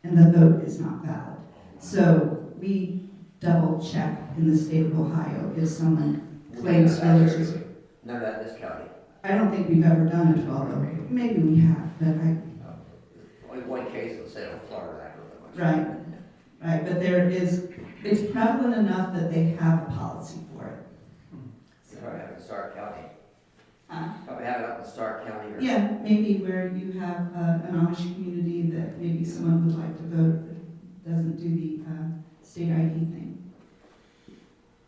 and the vote is not valid. So we double check in the state of Ohio if someone claims religious. None of that in this county. I don't think we've ever done a 12-0. Maybe we have, but Only one case in the state of Florida, I remember. right, but it's prevalent enough that they have a policy for it. You probably have it in Stark County. Huh? Probably have it up in Stark County or. Yeah, maybe where you have an Amish community that maybe someone would like to vote but doesn't do the state ID thing.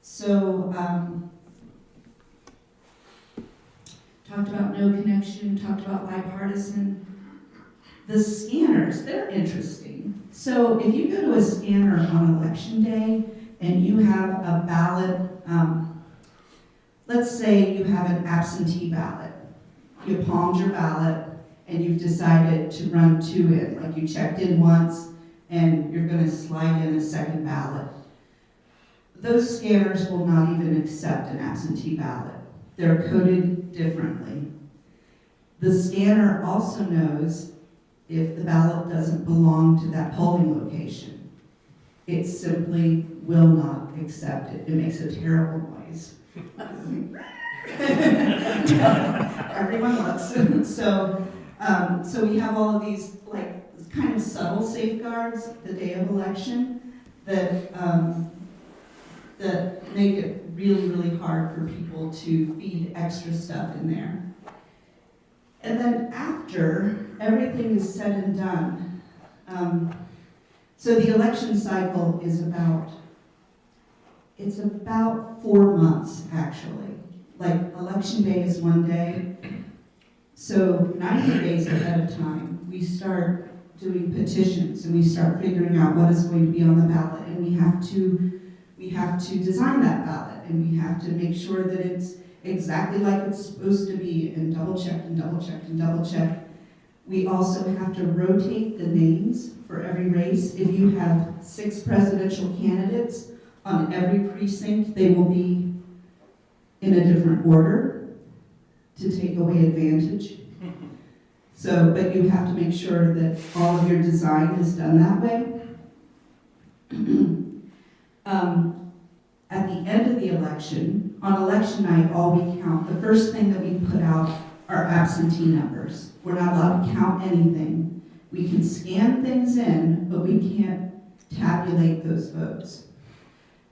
So, talked about no connection, talked about bipartisan. The scanners, they're interesting. So if you go to a scanner on election day and you have a ballot, let's say you have an absentee ballot, you palmed your ballot, and you've decided to run two in, like you checked in once, and you're gonna slide in a second ballot. Those scanners will not even accept an absentee ballot. They're coded differently. The scanner also knows if the ballot doesn't belong to that polling location. It simply will not accept it. It makes a terrible noise. Everyone loves it. So we have all of these like kind of subtle safeguards the day of election that that make it really, really hard for people to feed extra stuff in there. And then after everything is said and done, so the election cycle is about 4 months actually. Like election day is one day. So 90 days ahead of time, we start doing petitions and we start figuring out what is going to be on the ballot, and we have to design that ballot, and we have to make sure that it's exactly like it's supposed to be, and double check and double check and double check. We also have to rotate the names for every race. If you have 6 presidential candidates on every precinct, they will be in a different order to take away advantage. So, but you have to make sure that all of your design is done that way. At the end of the election, on election night, all we count, the first thing that we put out are absentee numbers. We're not allowed to count anything. We can scan things in, but we can't tabulate those votes.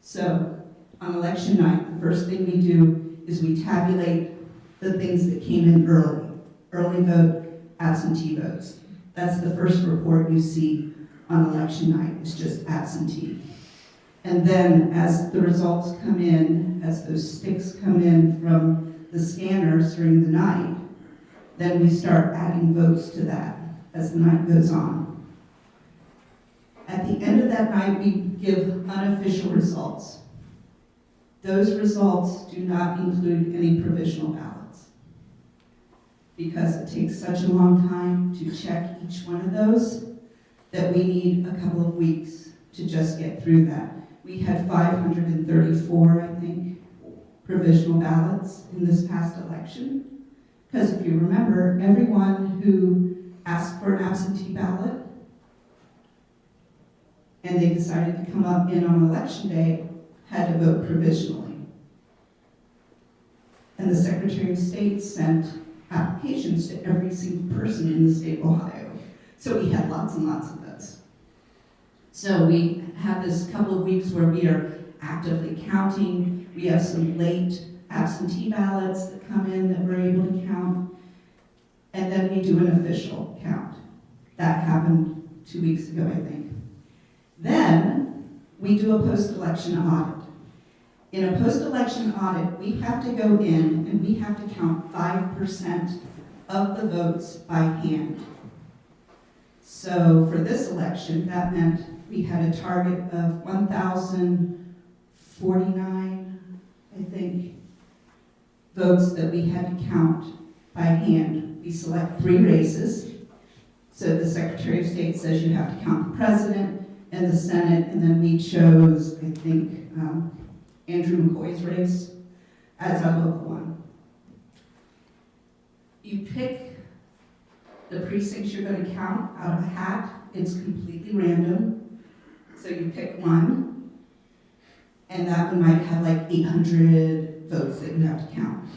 So on election night, the first thing we do is we tabulate the things that came in early. Early vote, absentee votes. That's the first report you see on election night, it's just absentee. And then as the results come in, as those sticks come in from the scanners during the night, then we start adding votes to that as the night goes on. At the end of that night, we give unofficial results. Those results do not include any provisional ballots, because it takes such a long time to check each one of those that we need a couple of weeks to just get through that. We had 534, I think, provisional ballots in this past election. Because if you remember, everyone who asked for an absentee ballot and they decided to come up in on election day had to vote provisionally. And the Secretary of State sent applications to every single person in the state of Ohio. So we had lots and lots of those. So we have this couple of weeks where we are actively counting. We have some late absentee ballots that come in that we're able to count. And then we do an official count. That happened 2 weeks ago, I think. Then we do a post-election audit. In a post-election audit, we have to go in and we have to count 5% of the votes by hand. So for this election, that meant we had a target of 1,049, I think, votes that we had to count by hand. We select 3 races. So the Secretary of State says you have to count the President and the Senate, and then we chose, I think, Andrew McCoy's race as our local one. You pick the precincts you're going to count out of a hat. It's completely random. So you pick one, and that one might have like 800 votes that you have to count.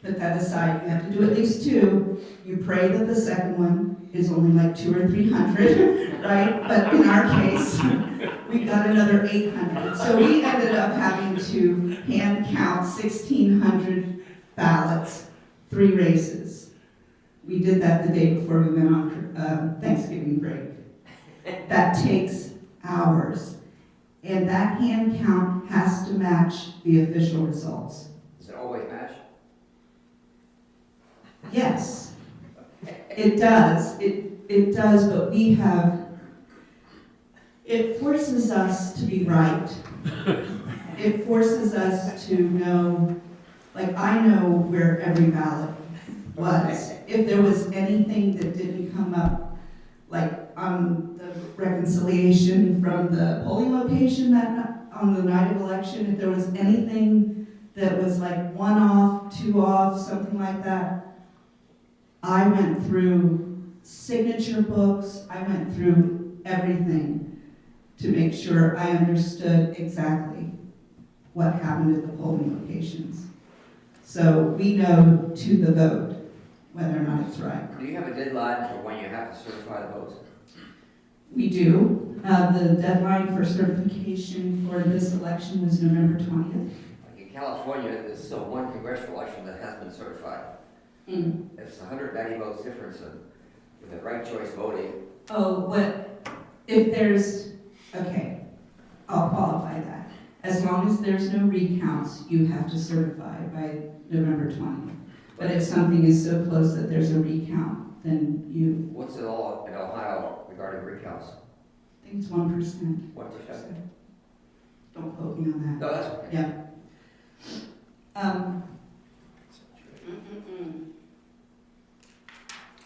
Put that aside, you have to do at least 2. You pray that the second one is only like 200 or 300, right? But in our case, we got another 800. So we ended up having to hand count 1,600 ballots, 3 races. We did that the day before we went on Thanksgiving break. That takes hours. And that hand count has to match the official results. Does it always match? Yes, it does. It does, but we have, it forces us to be right. It forces us to know, like I know where every ballot was. if there was anything that didn't come up, like on the reconciliation from the polling location on the night of election, if there was anything that was like 1 off, 2 off, something like that, I went through signature books, I went through everything to make sure I understood exactly what happened at the polling locations. So we know to the vote whether or not it's right. Do you have a deadline for when you have to certify the votes? We do. The deadline for certification for this election was November 20th. Like in California, there's still one congressional election that has been certified. It's 190 votes difference in the right choice voting. Oh, what, if there's, okay, I'll qualify that. As long as there's no recounts, you have to certify by November 20th. But if something is so close that there's a recount, then you, What's the law in Ohio regarding recounts? I think it's 1%. 1%? Don't quote me on that. No, that's okay. Yeah.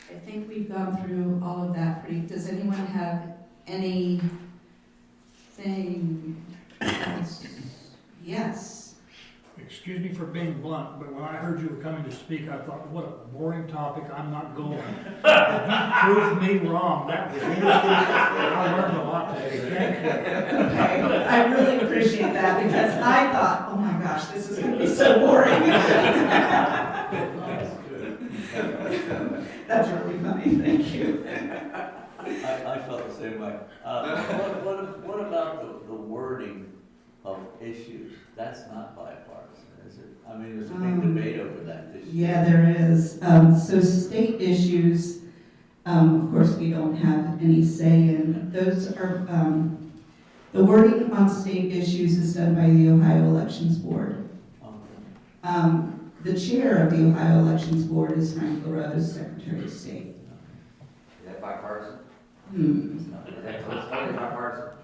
I think we've gone through all of that pretty, does anyone have anything else? Yes. Excuse me for being blunt, but when I heard you were coming to speak, I thought, what a boring topic, I'm not going. You proved me wrong, that was interesting. I learned a lot today, thank you. Okay, I really appreciate that because I thought, oh my gosh, this is gonna be so boring. That's really funny, thank you. I felt the same way. What about the wording of issues? That's not bipartisan, is it? I mean, there's a big debate over that this year. Yeah, there is. So state issues, of course, we don't have any say in. Those are, the wording on state issues is done by the Ohio Elections Board. Okay. The chair of the Ohio Elections Board is Frank LaRose, Secretary of State. Is that bipartisan? Hmm. Is that totally bipartisan?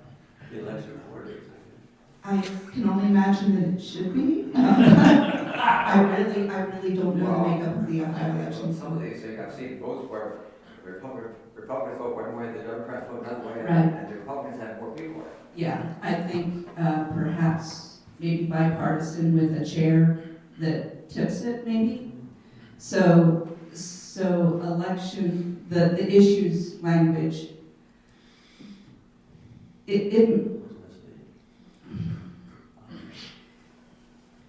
The election board is. I can only imagine that it should be. I really don't know the makeup of the Ohio Elections Some of Board. these things, I've seen votes where Republicans vote one way, the Democrats vote another way, Right. and the Republicans have more people. Yeah, I think perhaps maybe bipartisan with a chair that tips it, maybe. So election, the issues language,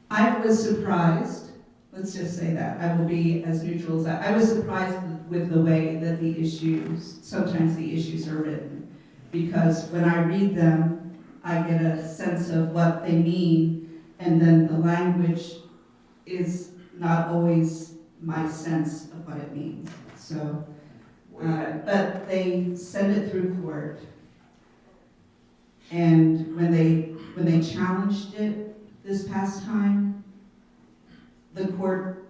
I was surprised, let's just say that, I will be as neutral as that. I was surprised with the way that the issues, sometimes the issues are written. Because when I read them, I get a sense of what they mean, and then the language is not always my sense of what it means. So, but they send it through court. And when they challenged it this past time, the court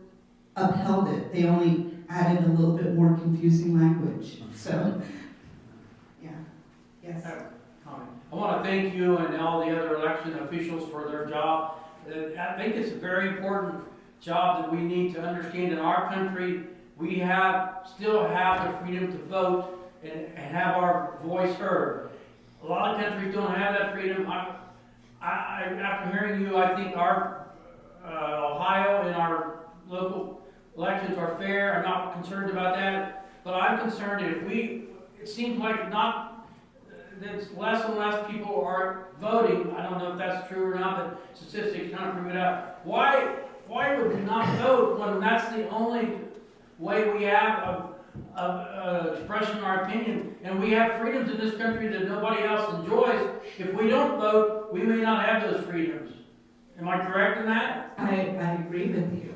upheld it. They only added a little bit more confusing language. So, yeah, yes. I want to thank you and all the other election officials for their job. I think it's a very important job that we need to understand in our country. We still have the freedom to vote and have our voice heard. A lot of countries don't have that freedom. After hearing you, I think our Ohio and our local elections are fair. I'm not concerned about that. But I'm concerned it seems like there's less and less people are voting. I don't know if that's true or not, but statistics kind of prove it out. Why would we not vote when that's the only way we have of expressing our opinion? And we have freedoms in this country that nobody else enjoys. If we don't vote, we may not have those freedoms. Am I correct in that? I agree with you.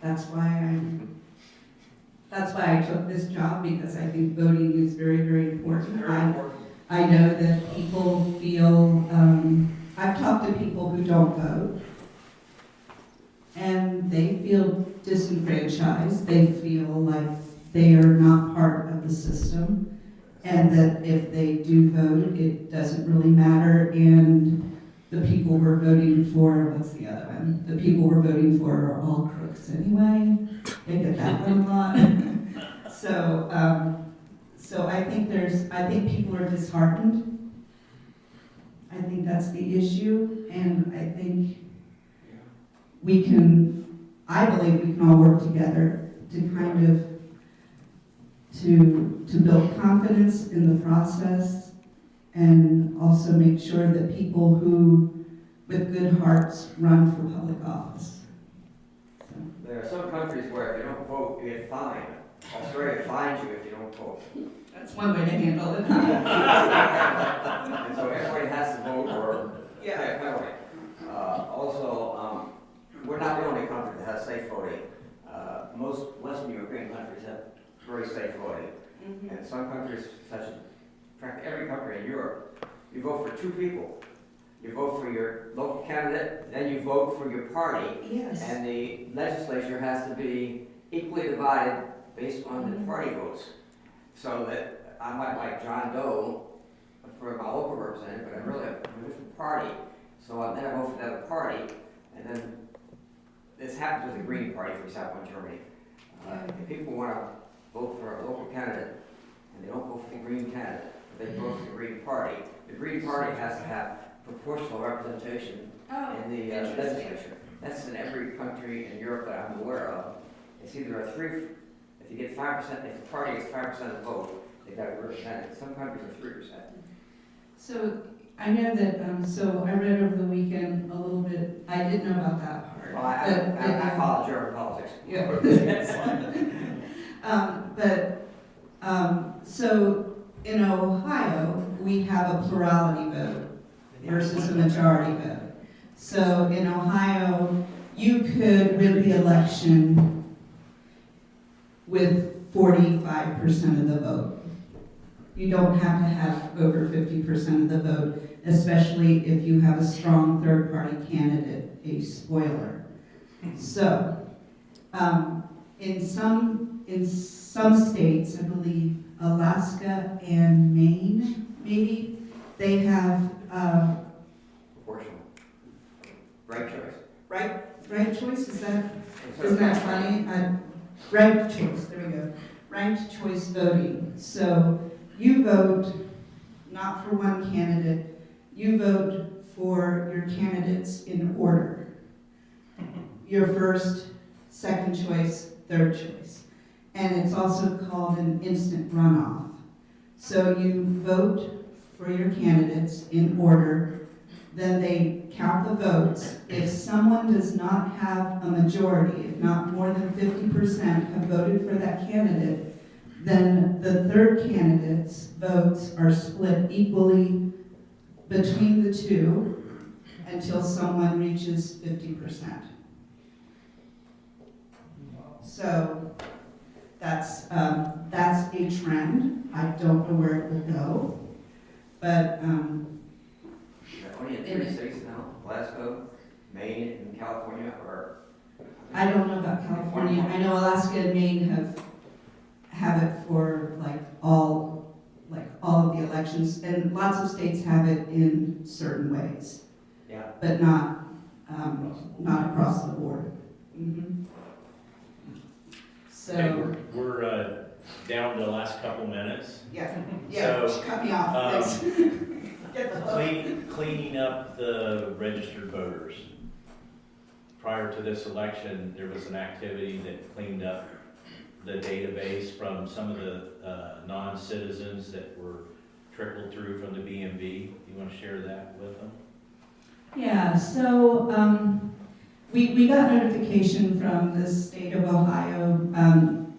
That's why I took this job, because I think voting is very, very important. I know that people feel, I've talked to people who don't vote, and they feel disenfranchised. They feel like they are not part of the system, and that if they do vote, it doesn't really matter, and the people we're voting for, what's the other one? The people we're voting for are all crooks anyway. I get that one a lot. So I think people are disheartened. I think that's the issue, and I think I believe we can all work together to kind of, to build confidence in the process, and also make sure that people who, with good hearts, run for public office. So. There are some countries where if you don't vote, you get fined. Australia fines you if you don't vote. That's one way to handle it. And so everybody has to vote or pay a penalty. Also, we're not the only country that has safe voting. Most Western European countries have very safe voting. Mm-hmm. And some countries, such as practically every country in Europe, you vote for two people. You vote for your local candidate, then you vote for your party. Yes. And the legislature has to be equally divided based on the party votes. So that I might like John Doe for my local representative, but I really have a different party. So then I vote for the other party, and then this happens with the Green Party, for example, in Germany. If people want to vote for a local candidate, and they don't vote for the Green candidate, but they vote for the Green Party, the Green Party has to have proportional representation in the legislature. That's in every country in Europe that I'm aware of. It's either a 3, if you get 5%, if the party gets 5% of the vote, they've got to represent it. Some countries are 3%. So I know that, so I read over the weekend a little bit, I didn't know about that part. Well, I follow German politics. Yeah. So in Ohio, we have a plurality vote versus a majority vote. So in Ohio, you could win the election with 45% of the vote. You don't have to have over 50% of the vote, especially if you have a strong third-party candidate, a spoiler. So, in some states, I believe Alaska and Maine, maybe, they have Proportional. Right choice. right choice. Isn't that funny? Ranked choice. There we go. Ranked choice voting. So you vote not for one candidate. You vote for your candidates in order. Your first, second choice, third choice. And it's also called an instant runoff. So you vote for your candidates in order, then they count the votes. If someone does not have a majority, if not more than 50% have voted for that candidate, then the third candidate's votes are split equally between the two until someone reaches 50%. So that's a trend. I don't know where it will go, but Only in 3 states now, Glasgow, Maine, and California are. I don't know about California. I know Alaska and Maine have it for all of the elections, and lots of states have it in certain ways. Yeah. But not across the board. Mm-hmm. So. Okay, we're down to the last couple minutes. Yeah. So, Just cut me off, please. Get the hook. Cleaning up the registered voters. Prior to this election, there was an activity that cleaned up the database from some of the non-citizens that were trickled through from the BMV. You want to share that with them? Yeah, so we got notification from the state of Ohio.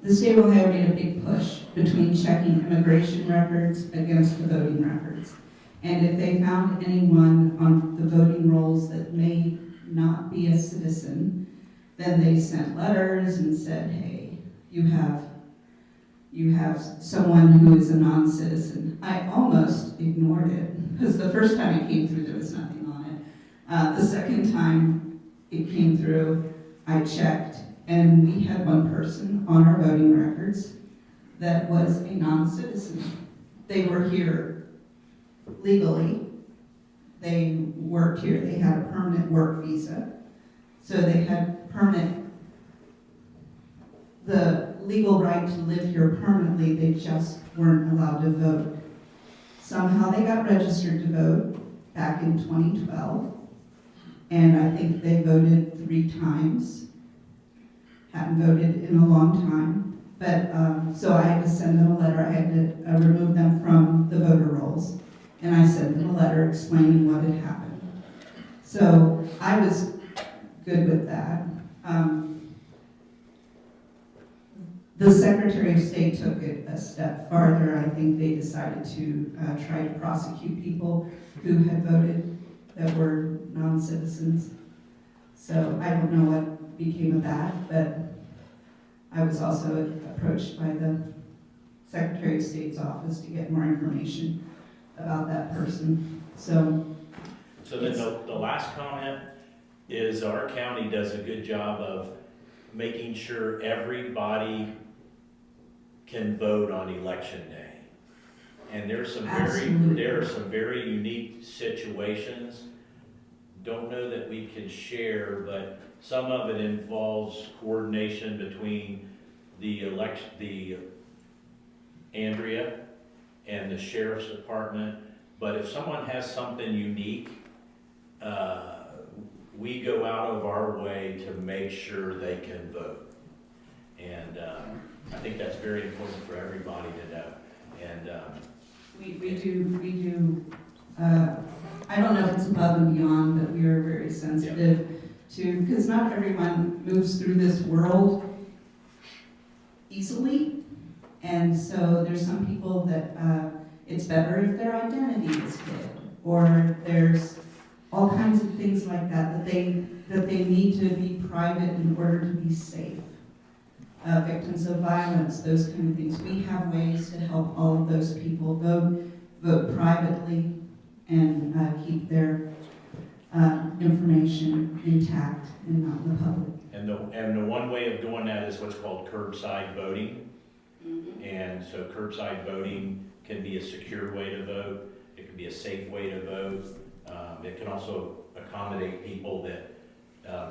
The state of Ohio made a big push between checking immigration records against the voting records. And if they found anyone on the voting rolls that may not be a citizen, then they sent letters and said, hey, you have someone who is a non-citizen. I almost ignored it, because the first time it came through, there was nothing on it. The second time it came through, I checked, and we had one person on our voting records that was a non-citizen. They were here legally. They worked here. They had a permanent work visa. So they had permanent the legal right to live here permanently, they just weren't allowed to vote. Somehow they got registered to vote back in 2012, and I think they voted 3 times. Hadn't voted in a long time, but so I had to send them a letter. I had to remove them from the voter rolls, and I sent them a letter explaining what had happened. So I was good with that. The Secretary of State took it a step farther. I think they decided to try to prosecute people who had voted that were non-citizens. So I don't know what became of that, but I was also approached by the Secretary of State's office to get more information about that person. So then the last comment is our county does a good job of making sure everybody can vote on election day. And there are some very unique situations. Don't know that we can share, but some of it involves coordination between the Andrea and the sheriff's department. But if someone has something unique, we go out of our way to make sure they can vote. And I think that's very important for everybody to know. And we do, I don't know if it's above and beyond, but we are very sensitive to, because not everyone moves through this world easily. And so there's some people that it's better if their identity is hid, or there's all kinds of things like that that they need to be private in order to be safe. Victims of violence, those kind of things. We have ways to help all of those people vote privately and keep their information intact and not in the public. And the one way of doing that is what's called curbside voting. And so curbside voting can be a secure way to vote. It can be a safe way to vote. It can also accommodate people that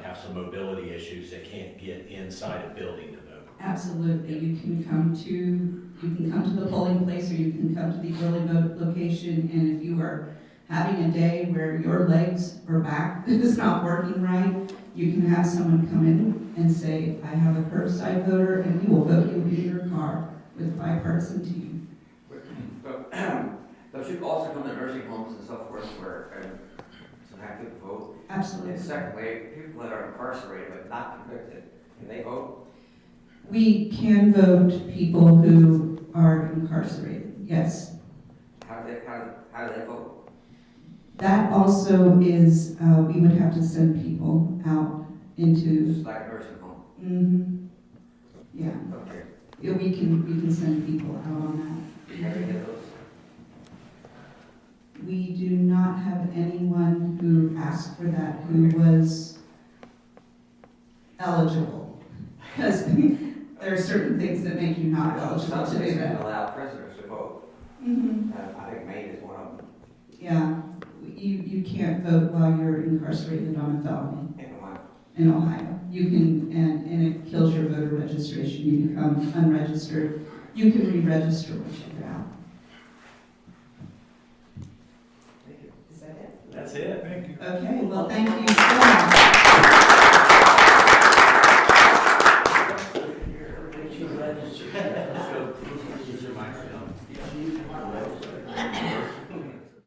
have some mobility issues that can't get inside a building to vote. Absolutely. You can come to the polling place, or you can come to the early vote location, and if you are having a day where your legs or back is not working right, you can have someone come in and say, I have a curbside voter, and we will vote you in your car with a bipartisan team. Those should also come to nursing homes and so forth where sometimes people vote. Absolutely. And secondly, people that are incarcerated but not convicted, can they vote? We can vote people who are incarcerated, yes. How do they vote? That also is, we would have to send people out into. Just like a nursing home? Mm-hmm. Yeah. Okay. Yeah, we can send people out on that. Do you have any of those? We do not have anyone who asked for that who was eligible. Because there are certain things that make you not eligible to do that. Allow prisoners to vote. Mm-hmm. I think Maine is one of them. Yeah, you can't vote while you're incarcerated on a felony in Ohio. You can, and it kills your voter registration. You become unregistered. You can re-register once you're out. Thank you. Is that it? That's it. Thank you. Okay, well, thank you so much.